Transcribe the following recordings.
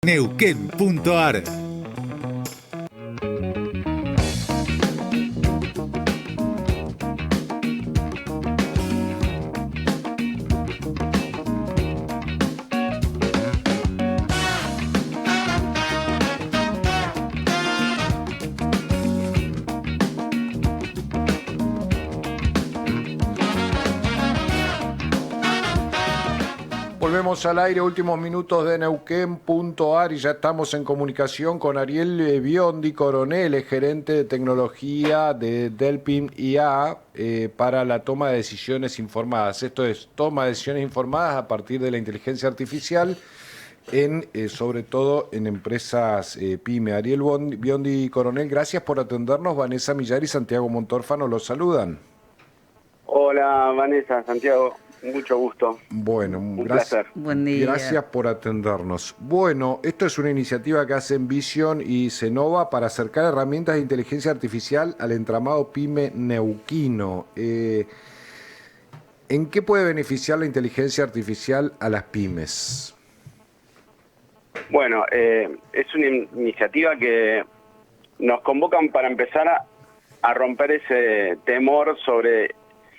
Neuquén.ar. Volvemos al aire, últimos minutos de Neuquén.ar, y ya estamos en comunicación con Ariel Biondi, coronel, gerente de tecnología de Delpim IA para la toma de decisiones informadas. Esto es, toma de decisiones informadas a partir de la inteligencia artificial, sobre todo en empresas pyme. Ariel Biondi, coronel, gracias por atendernos. Vanessa Millar y Santiago Montorfano los saludan. Hola Vanessa, Santiago, mucho gusto. Bueno, un placer. Buen día. Gracias por atendernos. Bueno, esto es una iniciativa que hacen Vision y Cenova para acercar herramientas de inteligencia artificial al entramado pyme neuquino. ¿En qué puede beneficiar la inteligencia artificial a las pymes? Bueno, es una iniciativa que nos convocan para empezar a romper ese temor sobre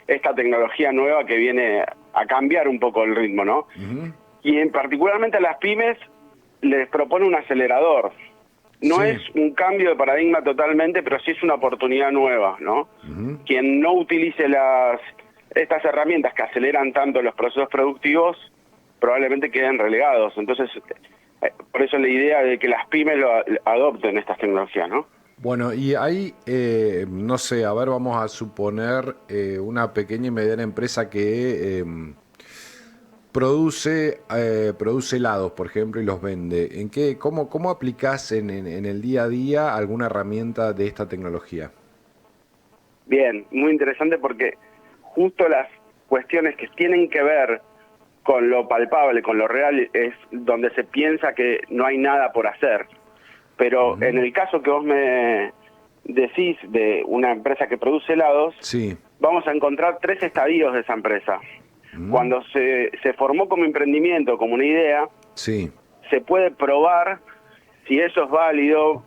esta tecnología nueva que viene a cambiar un poco el ritmo, ¿no? Uh-huh. Y particularmente a las pymes les propone un acelerador. No sí. Es un cambio de paradigma totalmente, pero sí es una oportunidad nueva, ¿no? Uh-huh. Quien no utilice estas herramientas que aceleran tanto los procesos productivos, probablemente queden relegados. Entonces, por eso la idea de que las pymes adopten estas tecnologías, ¿no? Bueno, y hay, no sé, a ver, vamos a suponer una pequeña y mediana empresa que produce helados, por ejemplo, y los vende. ¿Cómo aplicás en el día a día alguna herramienta de esta tecnología? Bien, muy interesante porque justo las cuestiones que tienen que ver con lo palpable, con lo real, es donde se piensa que no hay nada por hacer. Pero en el caso que vos me decís de una empresa que produce helados, sí. Vamos a encontrar 3 estadios de esa empresa. Cuando se formó como emprendimiento, como una idea, sí. Se puede probar si eso es válido.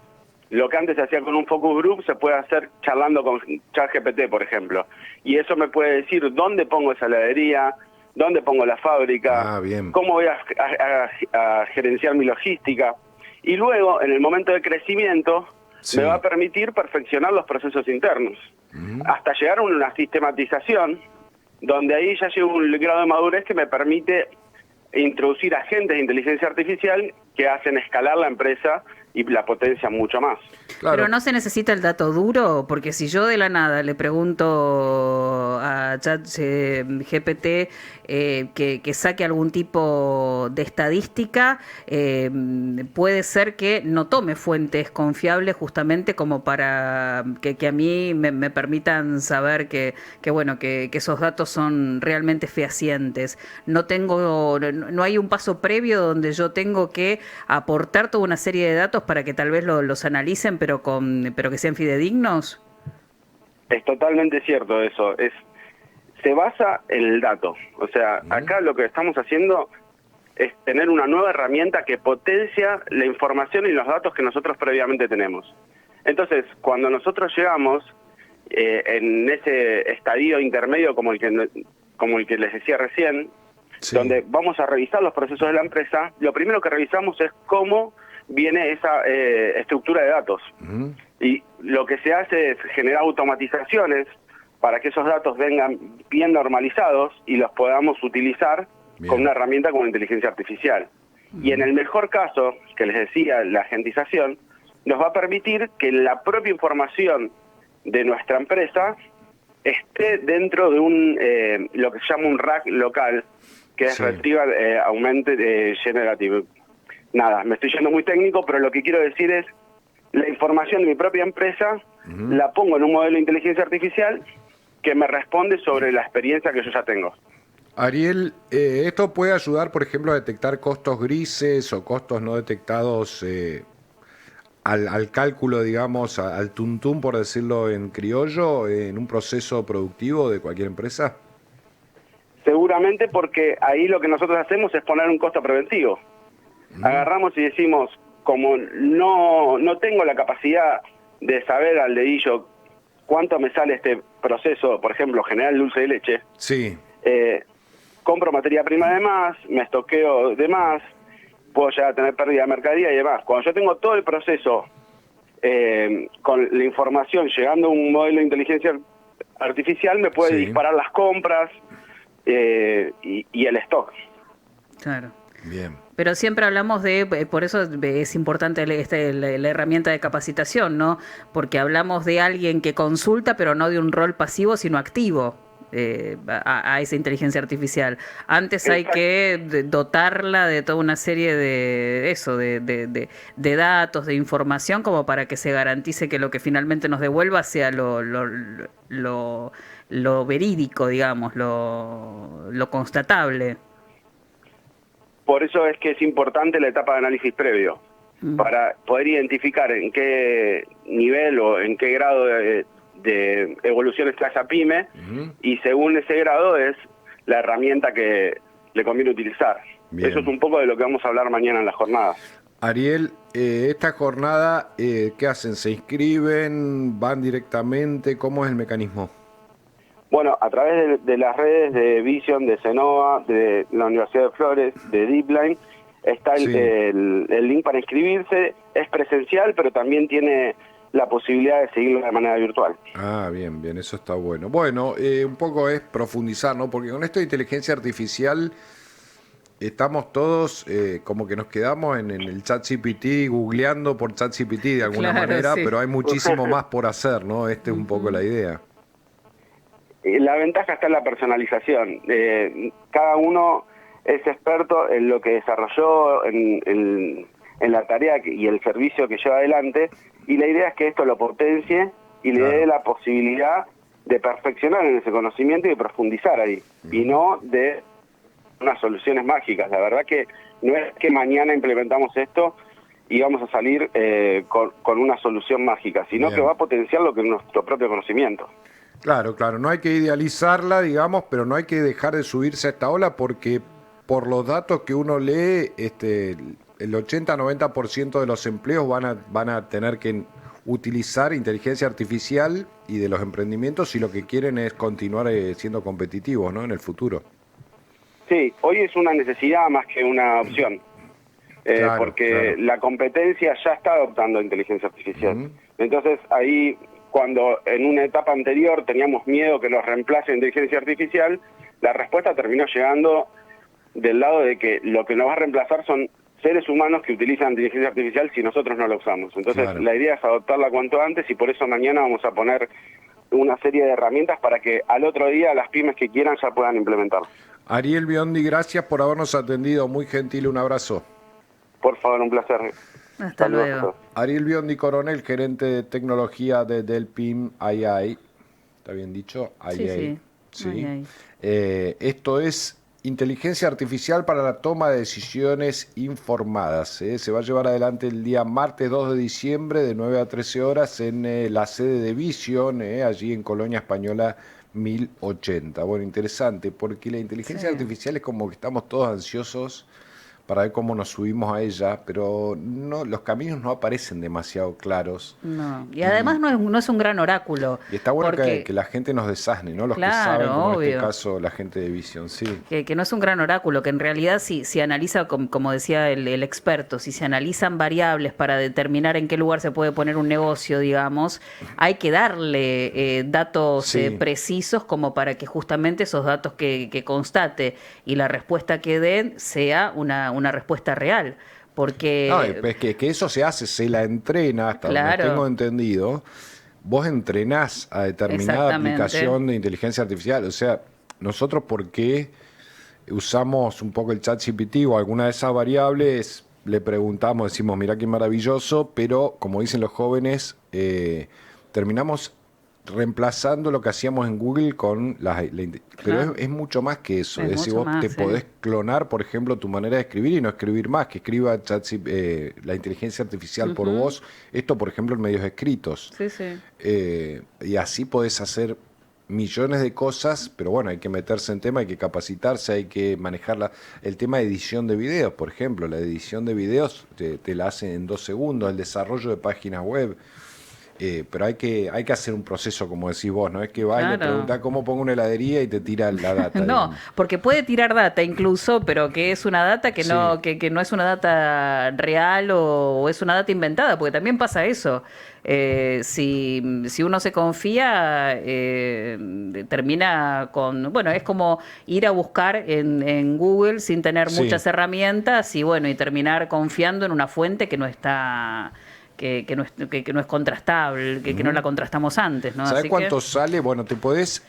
Lo que antes se hacía con un focus group se puede hacer charlando con ChatGPT, por ejemplo. Y eso me puede decir dónde pongo esa heladería, dónde pongo la fábrica, cómo voy a gerenciar mi logística. Y luego, en el momento de crecimiento, sí. Me va a permitir perfeccionar los procesos internos, hasta llegar a una sistematización, donde ahí ya llego a un grado de madurez que me permite introducir agentes de inteligencia artificial que hacen escalar la empresa y la potencia mucho más. Claro. Pero no se necesita el dato duro, porque si yo de la nada le pregunto a ChatGPT que saque algún tipo de estadística, puede ser que no tome fuentes confiables justamente como para que a mí me permitan saber que esos datos son realmente fehacientes. No hay un paso previo donde yo tengo que aportar toda una serie de datos para que tal vez los analicen, pero que sean fidedignos. Es totalmente cierto eso. Se basa en el dato. O sea, acá lo que estamos haciendo es tener una nueva herramienta que potencia la información y los datos que nosotros previamente tenemos. Entonces, cuando nosotros llegamos en ese estadio intermedio como el que les decía recién, sí. Donde vamos a revisar los procesos de la empresa, lo primero que revisamos es cómo viene esa estructura de datos. Y lo que se hace es generar automatizaciones para que esos datos vengan bien normalizados y los podamos utilizar con una herramienta como la inteligencia artificial. Y en el mejor caso, que les decía, la agentización, nos va a permitir que la propia información de nuestra empresa esté dentro de lo que se llama un RAG local, que es Retrieval Augmented Generative. Nada, me estoy yendo muy técnico, pero lo que quiero decir es, la información de mi propia empresa la pongo en un modelo de inteligencia artificial que me responde sobre la experiencia que yo ya tengo. Ariel, ¿esto puede ayudar, por ejemplo, a detectar costos grises o costos no detectados al cálculo, digamos, al tuntún, por decirlo en criollo, en un proceso productivo de cualquier empresa? Seguramente, porque ahí lo que nosotros hacemos es poner un costo preventivo. Agarramos y decimos, como no tengo la capacidad de saber al dedillo cuánto me sale este proceso, por ejemplo, generar dulce de leche, Sí. compro materia prima de más, me estoqueo de más, puedo llegar a tener pérdida de mercadería y demás. Cuando yo tengo todo el proceso con la información llegando a un modelo de inteligencia artificial, me puede disparar las compras y el stock. Claro. Bien. Pero siempre hablamos por eso es importante la herramienta de capacitación, ¿no? Porque hablamos de alguien que consulta, pero no de un rol pasivo, sino activo a esa inteligencia artificial. Antes hay que dotarla de toda una serie de datos, de información, como para que se garantice que lo que finalmente nos devuelva sea lo verídico, digamos, lo constatable. Por eso es que es importante la etapa de análisis previo, para poder identificar en qué nivel o en qué grado de evolución está esa pyme, y según ese grado es la herramienta que le conviene utilizar. Bien. Eso es un poco de lo que vamos a hablar mañana en la jornada. Ariel, esta jornada, ¿qué hacen? ¿Se inscriben? ¿Van directamente? ¿Cómo es el mecanismo? Bueno, a través de las redes de Vision, de Cenova, de la Universidad de Flores, de DeepLine, está el link para inscribirse. Es presencial, pero también tiene la posibilidad de seguirlo de manera virtual. Ah, bien, bien, eso está bueno. Bueno, un poco es profundizar, ¿no? Porque con esto de inteligencia artificial estamos todos como que nos quedamos en el ChatGPT, googleando por ChatGPT de alguna manera, pero hay muchísimo más por hacer, ¿no? Esta es un poco la idea. La ventaja está en la personalización. Cada uno es experto en lo que desarrolló, en la tarea y el servicio que lleva adelante, y la idea es que esto lo potencie y le dé la posibilidad de perfeccionar en ese conocimiento y de profundizar ahí, y no de unas soluciones mágicas. La verdad que no es que mañana implementamos esto y vamos a salir con una solución mágica, sino que va a potenciar lo que es nuestro propio conocimiento. Claro, claro, no hay que idealizarla, digamos, pero no hay que dejar de subirse a esta ola porque por los datos que uno lee, el 80-90% de los empleos van a tener que utilizar inteligencia artificial y de los emprendimientos si lo que quieren es continuar siendo competitivos, ¿no? En el futuro. Sí, hoy es una necesidad más que una opción, porque la competencia ya está adoptando inteligencia artificial. Entonces ahí, cuando en una etapa anterior teníamos miedo que nos reemplace inteligencia artificial, la respuesta terminó llegando del lado de que lo que nos va a reemplazar son seres humanos que utilizan inteligencia artificial si nosotros no la usamos. Entonces la idea es adoptarla cuanto antes, y por eso mañana vamos a poner una serie de herramientas para que al otro día las pymes que quieran ya puedan implementarla. Ariel Biondi, gracias por habernos atendido, muy gentil, un abrazo. Por favor, un placer. Hasta luego. Ariel Biondi Coronel, gerente de tecnología de Delpim AI. ¿Está bien dicho? AI. Sí. Esto es inteligencia artificial para la toma de decisiones informadas. Se va a llevar adelante el día martes 2 de diciembre de 9 a 13 horas en la sede de Vision, allí en Colonia Española 1080. Bueno, interesante, porque la inteligencia artificial es como que estamos todos ansiosos para ver cómo nos subimos a ella, pero no, los caminos no aparecen demasiado claros. No, y además no es un gran oráculo. Y está bueno porque, que la gente nos desasne, ¿no? Los que claro, saben, como obvio. en este caso la gente de Vision, sí. Que no es un gran oráculo, que en realidad si analiza, como decía el experto, si se analizan variables para determinar en qué lugar se puede poner un negocio, digamos, hay que darle datos precisos como para que justamente esos datos que constate y la respuesta que den sea una respuesta real. Porque no, es que eso se hace, se la entrena, hasta donde tengo entendido. Vos entrenás a determinada aplicación de inteligencia artificial. O sea, nosotros, ¿por qué usamos un poco el ChatGPT o alguna de esas variables? Le preguntamos, decimos, mirá qué maravilloso, pero como dicen los jóvenes, terminamos reemplazando lo que hacíamos en Google con pero es mucho más que eso. Es decir, vos te podés clonar, por ejemplo, tu manera de escribir y no escribir más, que escriba la inteligencia artificial por vos. Esto, por ejemplo, en medios escritos. Y así podés hacer millones de cosas, pero bueno, hay que meterse en tema, hay que capacitarse, hay que manejar el tema de edición de videos, por ejemplo. La edición de videos te la hacen en 2 segundos, el desarrollo de páginas web. Pero hay que hacer un proceso, como decís vos, no es que vaya y le preguntás cómo pongo una heladería y te tira la data. No, digamos. porque puede tirar data incluso, pero que es una data que no, que no es una data real o es una data inventada, porque también pasa eso. Si uno se confía, termina con, bueno, es como ir a buscar en Google sin tener muchas herramientas y bueno, y terminar confiando en una fuente que no está... Que no es contrastable, que no la contrastamos antes, ¿no? ¿Sabes Así cuánto sale? Bueno, te podés...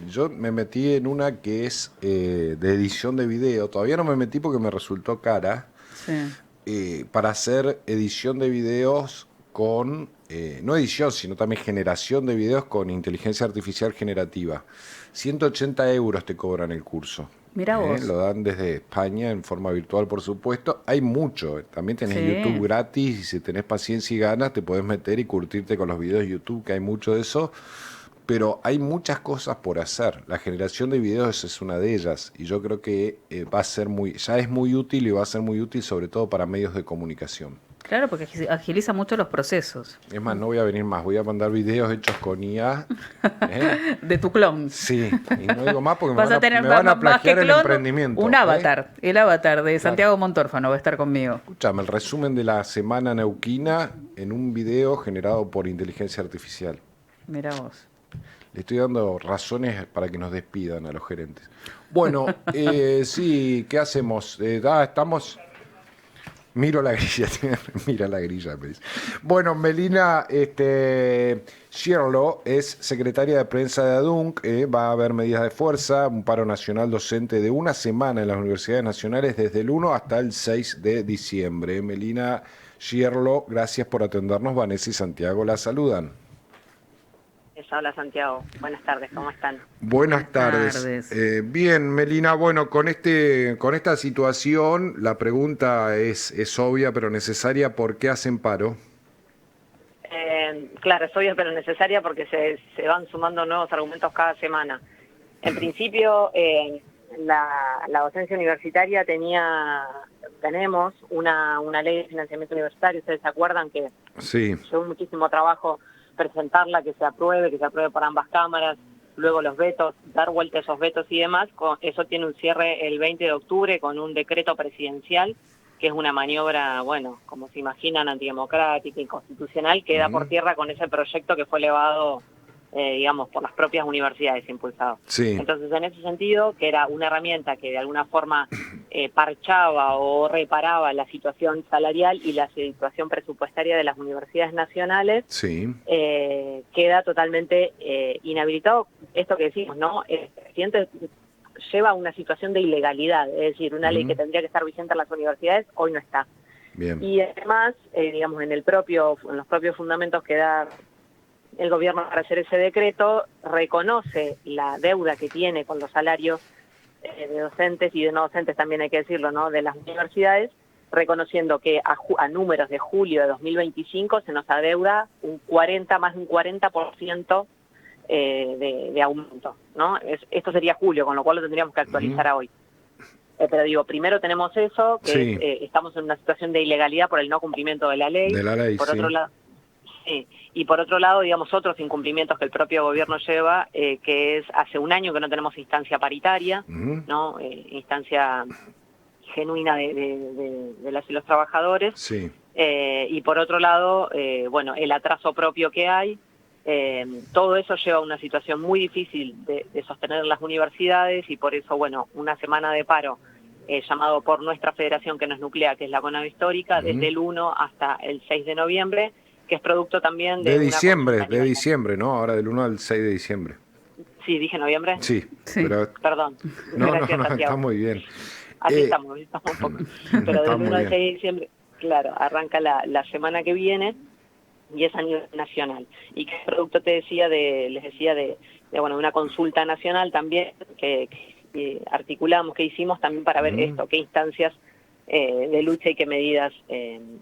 yo me metí en una que es de edición de video. Todavía no me metí porque me resultó cara. Sí. Para hacer edición de videos con... no edición, sino también generación de videos con inteligencia artificial generativa. 180 euros te cobran el curso. Mirá vos. Lo dan desde España en forma virtual, por supuesto. Hay mucho. También tenés YouTube gratis y si tenés paciencia y ganas te podés meter y curtirte con los videos de YouTube, que hay mucho de eso. Pero hay muchas cosas por hacer. La generación de videos es una de ellas y yo creo que va a ser ya es muy útil y va a ser muy útil sobre todo para medios de comunicación. Claro, porque agiliza mucho los procesos. Es más, no voy a venir más, voy a mandar videos hechos con IA. De tu clon. Sí, y no digo más porque Vas a tener me van a más que plagiar el clon, emprendimiento. un avatar, el avatar de Santiago Montórfano va a estar conmigo. Escúchame, el resumen de la semana neuquina en un video generado por inteligencia artificial. Mirá vos. Le estoy dando razones para que nos despidan a los gerentes. Bueno, sí, ¿qué hacemos? Estamos... Miro la grilla, mira la grilla, me dice. Bueno, Melina Schierlo es secretaria de prensa de ADUNC, va a haber medidas de fuerza, un paro nacional docente de una semana en las universidades nacionales desde el 1 hasta el 6 de diciembre. Melina Schierlo, gracias por atendernos. Vanessa y Santiago la saludan. Hola Santiago, buenas tardes, ¿cómo están? Buenas tardes. Bien, Melina, bueno, con esta situación la pregunta es obvia pero necesaria, ¿por qué hacen paro? Claro, es obvia pero necesaria porque se van sumando nuevos argumentos cada semana. En principio, la docencia universitaria tenemos una ley de financiamiento universitario, ¿ustedes se acuerdan que llevó muchísimo trabajo presentarla, que se apruebe por ambas cámaras, luego los vetos, dar vuelta a esos vetos y demás? Eso tiene un cierre el 20 de octubre con un decreto presidencial, que es una maniobra, bueno, como se imaginan, antidemocrática, inconstitucional, que da por tierra con ese proyecto que fue elevado, digamos, por las propias universidades impulsado. Entonces, en ese sentido, que era una herramienta que de alguna forma parchaba o reparaba la situación salarial y la situación presupuestaria de las universidades nacionales, queda totalmente inhabilitado. Esto que decimos, ¿no? El presidente lleva a una situación de ilegalidad, es decir, una ley que tendría que estar vigente en las universidades, hoy no está. Bien. Y además, digamos, en los propios fundamentos que da el gobierno para hacer ese decreto, reconoce la deuda que tiene con los salarios de docentes y de no docentes, también hay que decirlo, ¿no?, de las universidades, reconociendo que a números de julio de 2025 se nos adeuda más de un 40% de aumento, ¿no? Esto sería julio, con lo cual lo tendríamos que actualizar a hoy. Pero digo, primero tenemos eso, que estamos en una situación de ilegalidad por el no cumplimiento de la ley. Por otro lado, y por otro lado, digamos, otros incumplimientos que el propio gobierno lleva, que es hace un año que no tenemos instancia paritaria, ¿no? Instancia genuina de las y los trabajadores. Y por otro lado, bueno, el atraso propio que hay, todo eso lleva a una situación muy difícil de sostener en las universidades y por eso, bueno, una semana de paro llamado por nuestra federación que nos nuclea, que es la CONAVE Histórica, desde el 1 hasta el 6 de noviembre, que es producto también de diciembre, ¿no? Ahora del 1 al 6 de diciembre. Sí, dije noviembre. Sí. Pero... Perdón. No, Gracias, no, Santiago. está muy bien. Así estamos un poco. Pero del 1 al 6 de diciembre, claro, arranca la semana que viene y es a nivel nacional. Y que es producto, les decía, de bueno, una consulta nacional también que articulamos, que hicimos también para ver esto, qué instancias de lucha y qué medidas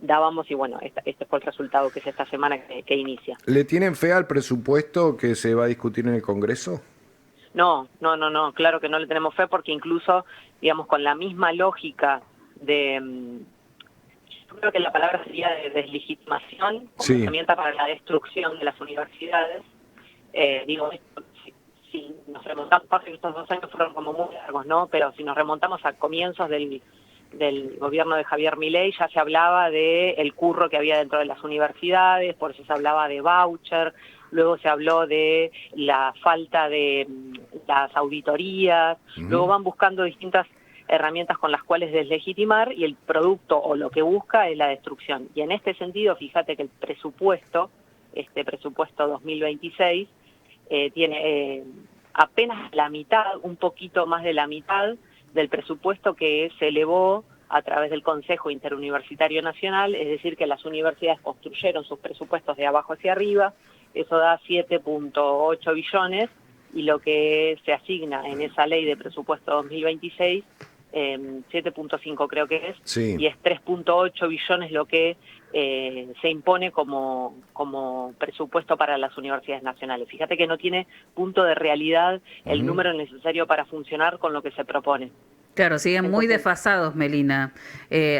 dábamos y bueno, este fue el resultado que es esta semana que inicia. ¿Le tienen fe al presupuesto que se va a discutir en el Congreso? No, claro que no le tenemos fe porque incluso, digamos, con la misma lógica de, yo creo que la palabra sería de deslegitimación como herramienta para la destrucción de las universidades. Digo, si nos remontamos, pasa que estos 2 años fueron como muy largos, ¿no? Pero si nos remontamos a comienzos del gobierno de Javier Milei, ya se hablaba de el curro que había dentro de las universidades, por eso se hablaba de voucher, luego se habló de la falta de las auditorías, luego van buscando distintas herramientas con las cuales deslegitimar y el producto o lo que busca es la destrucción. Y en este sentido, fíjate que el presupuesto, este presupuesto 2026, tiene apenas la mitad, un poquito más de la mitad del presupuesto que se elevó a través del Consejo Interuniversitario Nacional, es decir, que las universidades construyeron sus presupuestos de abajo hacia arriba, eso da 7.8 billones, y lo que se asigna en esa ley de presupuesto 2026, 7.5 creo que es, y es 3.8 billones lo que se impone como presupuesto para las universidades nacionales. Fíjate que no tiene punto de realidad el número necesario para funcionar con lo que se propone. Claro, siguen muy desfasados, Melina.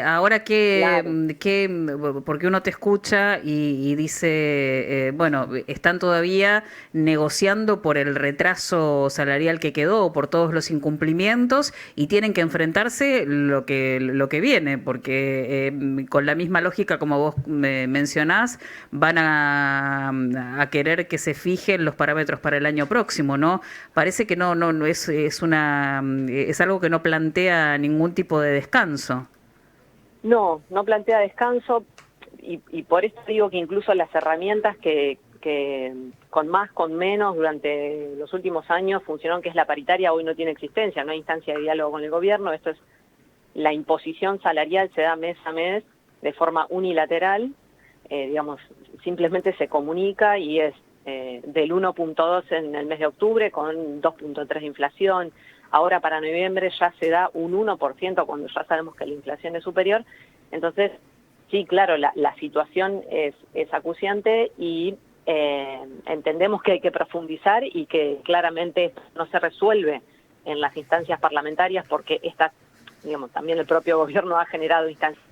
Ahora porque uno te escucha y dice, bueno, están todavía negociando por el retraso salarial que quedó, por todos los incumplimientos, y tienen que enfrentarse lo que viene, porque con la misma lógica como vos mencionás, van a querer que se fijen los parámetros para el año próximo, ¿no? Parece que no es algo que no plantea ningún tipo de descanso. No plantea descanso y por eso digo que incluso las herramientas que con más, con menos durante los últimos años funcionaron, que es la paritaria, hoy no tiene existencia, no hay instancia de diálogo con el gobierno. Esto es la imposición salarial, se da mes a mes de forma unilateral, digamos, simplemente se comunica y es del 1.2 en el mes de octubre con 2.3 de inflación. Ahora para noviembre ya se da un 1% cuando ya sabemos que la inflación es superior. Entonces, sí, claro, la situación es acuciante y entendemos que hay que profundizar y que claramente no se resuelve en las instancias parlamentarias porque también el propio gobierno ha generado instancias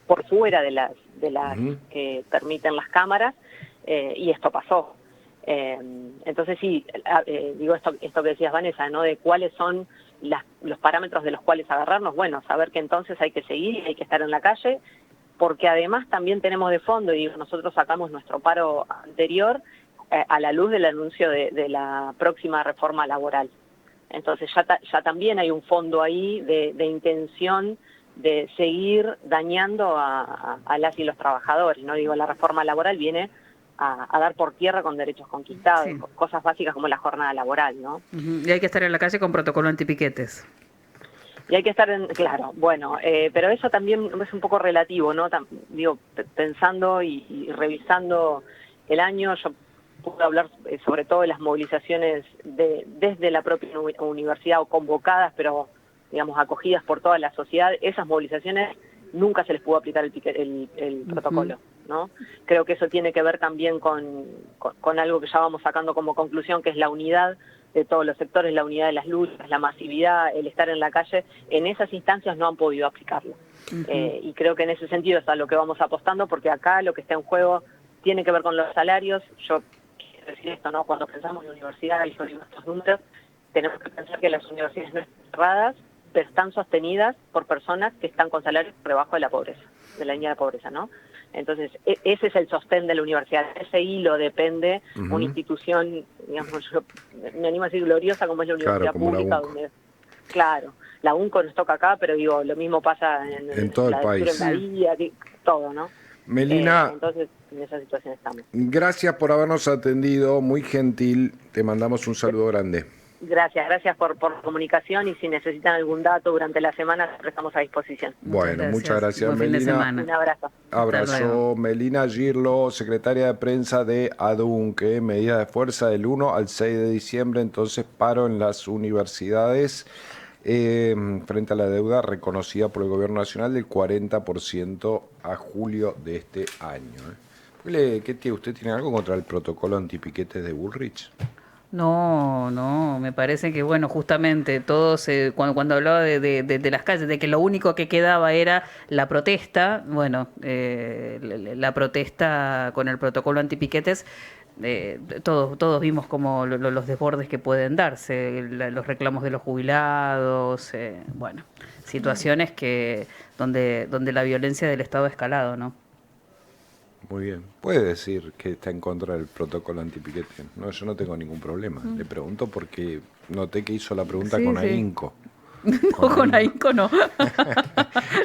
por fuera de las que permiten las cámaras y esto pasó. Entonces sí, digo esto que decías, Vanessa, ¿no? De cuáles son los parámetros de los cuales agarrarnos. Bueno, saber que entonces hay que seguir y hay que estar en la calle, porque además también tenemos de fondo, y nosotros sacamos nuestro paro anterior a la luz del anuncio de la próxima reforma laboral. Entonces ya también hay un fondo ahí de intención de seguir dañando a las y los trabajadores, ¿no? Digo, la reforma laboral viene a dar por tierra con derechos conquistados, cosas básicas como la jornada laboral, ¿no? Y hay que estar en la calle con protocolo antipiquetes. Y hay que estar claro, bueno, pero eso también es un poco relativo, ¿no? Digo, pensando y revisando el año, yo puedo hablar sobre todo de las movilizaciones desde la propia universidad o convocadas, pero digamos acogidas por toda la sociedad. Esas movilizaciones nunca se les pudo aplicar el protocolo, ¿no? Creo que eso tiene que ver también con algo que ya vamos sacando como conclusión, que es la unidad de todos los sectores, la unidad de las luchas, la masividad, el estar en la calle. En esas instancias no han podido aplicarlo. Y creo que en ese sentido es a lo que vamos apostando, porque acá lo que está en juego tiene que ver con los salarios. Yo quiero decir esto, ¿no? Cuando pensamos en la universidad y sobre nuestros números, tenemos que pensar que las universidades no están cerradas, pero están sostenidas por personas que están con salarios por debajo de la pobreza, de la línea de pobreza, ¿no? Entonces, ese es el sostén de la universidad. Ese hilo depende una institución, digamos, yo me animo a decir gloriosa como es la universidad pública, donde, claro, la UNCO nos toca acá, pero digo, lo mismo pasa en todo el país. En Bahía, todo, ¿no? Melina, entonces, en esa situación estamos. Gracias por habernos atendido, muy gentil, te mandamos un saludo grande. Gracias por la comunicación, y si necesitan algún dato durante la semana, siempre estamos a disposición. Bueno, muchas gracias, Melina. Un abrazo. Abrazo. Melina Girlo, secretaria de prensa de ADUNC, medida de fuerza del 1 al 6 de diciembre, entonces paro en las universidades frente a la deuda reconocida por el Gobierno Nacional del 40% a julio de este año. ¿Usted tiene algo contra el protocolo antipiquetes de Bullrich? No, me parece que, bueno, justamente todos, cuando hablaba de las calles, de que lo único que quedaba era la protesta, bueno, la protesta con el protocolo antipiquetes, todos vimos como los desbordes que pueden darse, los reclamos de los jubilados, bueno, situaciones donde la violencia del Estado ha escalado, ¿no? Muy bien. Puede decir que está en contra del protocolo antipiquete. No, yo no tengo ningún problema. Le pregunto porque noté que hizo la pregunta Sí, con sí. ahínco. No, con ahínco no.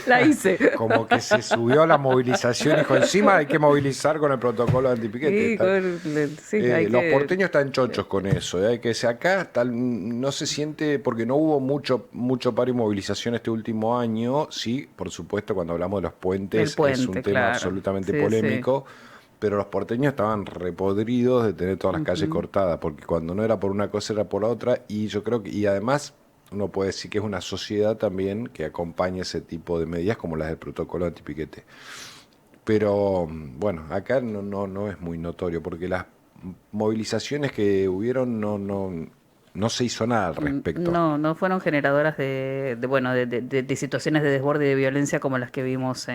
La hice. Como que se subió a la movilización y dijo, encima hay que movilizar con el protocolo antipiquete. Hay Los que... porteños están chochos con eso. Hay que ser acá no se siente, porque no hubo mucho paro y movilización este último año. Sí, por supuesto, cuando hablamos de los puentes El puente, es un tema claro. absolutamente Sí, polémico. Pero los porteños estaban repodridos de tener todas las calles cortadas, porque cuando no era por una cosa era por la otra, y yo creo que, y además uno puede decir que es una sociedad también que acompaña ese tipo de medidas como las del protocolo antipiquete. Pero bueno, acá no es muy notorio, porque las movilizaciones que hubieron no se hizo nada al respecto. No fueron generadoras de situaciones de desborde y de violencia como las que vimos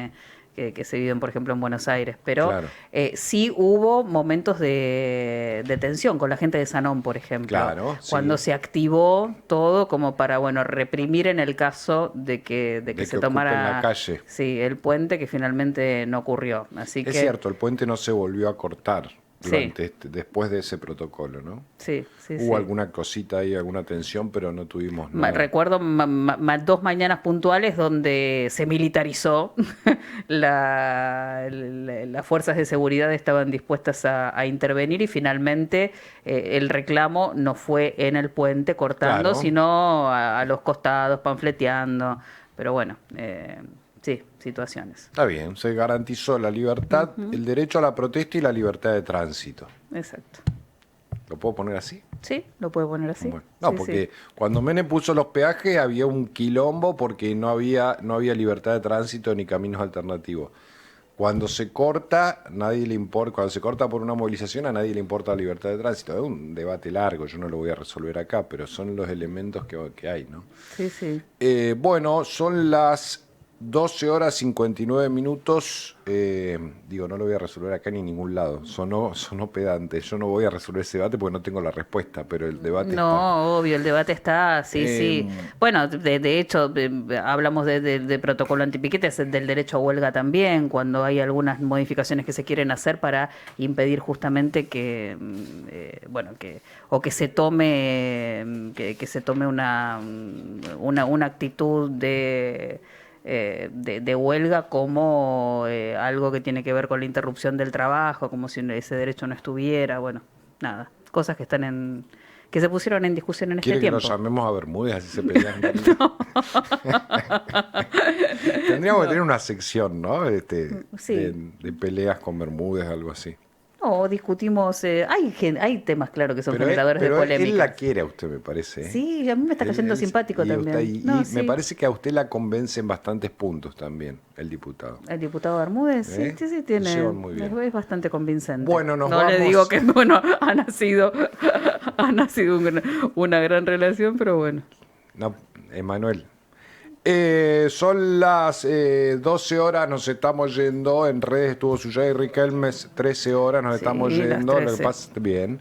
que se viven, por ejemplo, en Buenos Aires. Pero Claro. Sí hubo momentos de tensión con la gente de Sanón, por ejemplo. Claro, cuando sí. se activó todo como para, bueno, reprimir en el caso de que se ocupen tomara la calle. Sí, el puente, que finalmente no ocurrió. Así Es que cierto, el puente no se volvió a cortar Sí. después de ese protocolo, ¿no? sí. Hubo alguna cosita ahí, alguna tensión, pero no tuvimos nada. Recuerdo 2 mañanas puntuales donde se militarizó, las fuerzas de seguridad estaban dispuestas a intervenir y finalmente el reclamo no fue en el puente cortando, Claro. sino a los costados, panfleteando. Pero bueno, sí, situaciones. Está bien, se garantizó la libertad, el derecho a la protesta y la libertad de tránsito. Exacto. ¿Lo puedo poner así? Sí, lo puede poner así. Bueno, no, Sí, porque sí. cuando Menem puso los peajes había un quilombo porque no había libertad de tránsito ni caminos alternativos. Cuando se corta, nadie le importa, cuando se corta por una movilización, a nadie le importa la libertad de tránsito. Es un debate largo, yo no lo voy a resolver acá, pero son los elementos que hay, ¿no? Sí. Bueno, son las 12 horas 59 minutos. No lo voy a resolver acá ni en ningún lado. Sonó pedante. Yo no voy a resolver ese debate porque no tengo la respuesta, pero el debate está. No, obvio, el debate está, sí. Bueno, de hecho, hablamos de protocolo antipiquetes, del derecho a huelga también, cuando hay algunas modificaciones que se quieren hacer para impedir justamente que se tome una actitud de huelga como algo que tiene que ver con la interrupción del trabajo, como si ese derecho no estuviera, bueno, nada, cosas que que se pusieron en discusión en este ¿Quiere que tiempo. nos llamemos a Bermúdez así se pelean? Tendríamos que tener una sección, ¿no? Sí. De peleas con Bermúdez, algo así. No, discutimos, hay temas, claro, que son Pero generadores de él polémica. la quiere a usted, me parece. Sí, a mí me está cayendo simpático también. No, Me sí. parece que a usted la convence en bastantes puntos también, el diputado. El diputado Bermúdez, sí, tiene, Se llevan muy bien. es bastante convincente. Bueno, nos no vamos. le digo que, bueno, ha nacido una gran relación, pero bueno. No, Emanuel. Son las 12 horas, nos estamos yendo. En redes estuvo Suyay Riquelmes, 13 horas, nos Sí, estamos las yendo. Lo que 13. pasa, bien.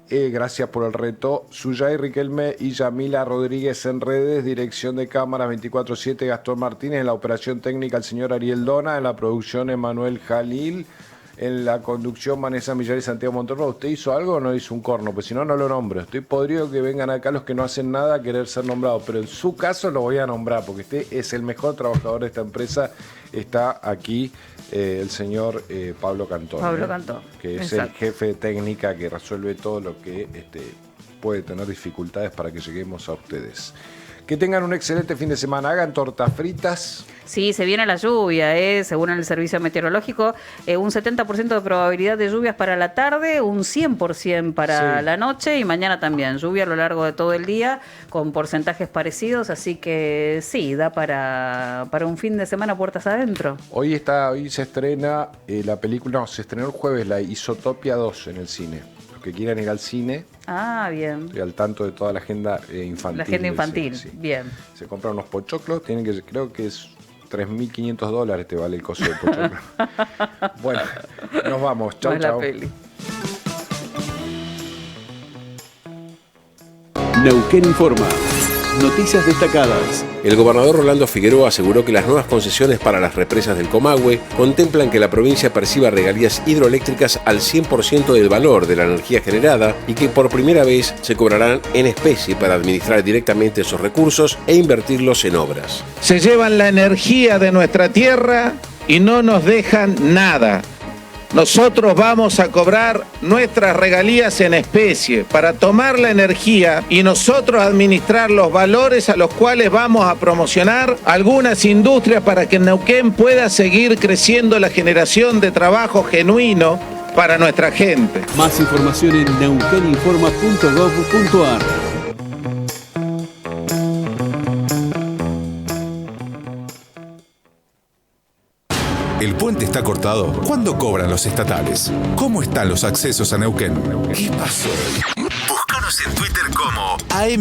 Gracias por el reto. Suyay Riquelme y Yamila Rodríguez en redes, dirección de cámaras 24/7 Gastón Martínez, en la operación técnica el señor Ariel Dona, en la producción Emanuel Jalil, en la conducción Vanessa Millar y Santiago Montorro. ¿Usted hizo algo o no hizo un corno? Pues si no, no lo nombro. Estoy podrido que vengan acá los que no hacen nada a querer ser nombrados, pero en su caso lo voy a nombrar porque usted es el mejor trabajador de esta empresa. Está aquí el señor Pablo Cantón. Pablo Cantón, que es exacto. el jefe de técnica que resuelve todo lo que puede tener dificultades para que lleguemos a ustedes. Que tengan un excelente fin de semana. Hagan tortas fritas. Sí, se viene la lluvia, según el servicio meteorológico, un 70% de probabilidad de lluvias para la tarde, un 100% para Sí. la noche y mañana también. Lluvia a lo largo de todo el día con porcentajes parecidos, así que sí, da para un fin de semana puertas adentro. Hoy se estrena la película, no, se estrenó el jueves, la Isotopia 2 en el cine. los que quieran ir al cine. Bien. Estoy al tanto de toda la agenda infantil. La agenda infantil, sí. bien. Se compran unos pochoclos, creo que es $3.500 te vale el costo del pochoclo. Bueno, nos vamos. Chau, chau. Neuquén Informa. Noticias destacadas. El gobernador Rolando Figueroa aseguró que las nuevas concesiones para las represas del Comahue contemplan que la provincia perciba regalías hidroeléctricas al 100% del valor de la energía generada y que por primera vez se cobrarán en especie para administrar directamente esos recursos e invertirlos en obras. Se llevan la energía de nuestra tierra y no nos dejan nada. Nosotros vamos a cobrar nuestras regalías en especie para tomar la energía y nosotros administrar los valores a los cuales vamos a promocionar algunas industrias para que en Neuquén pueda seguir creciendo la generación de trabajo genuino para nuestra gente. Más información en neuqueninforma.gov.ar. El puente está cortado. ¿Cuándo cobran los estatales? ¿Cómo están los accesos a Neuquén? ¿Qué pasó? Búscanos en Twitter como AM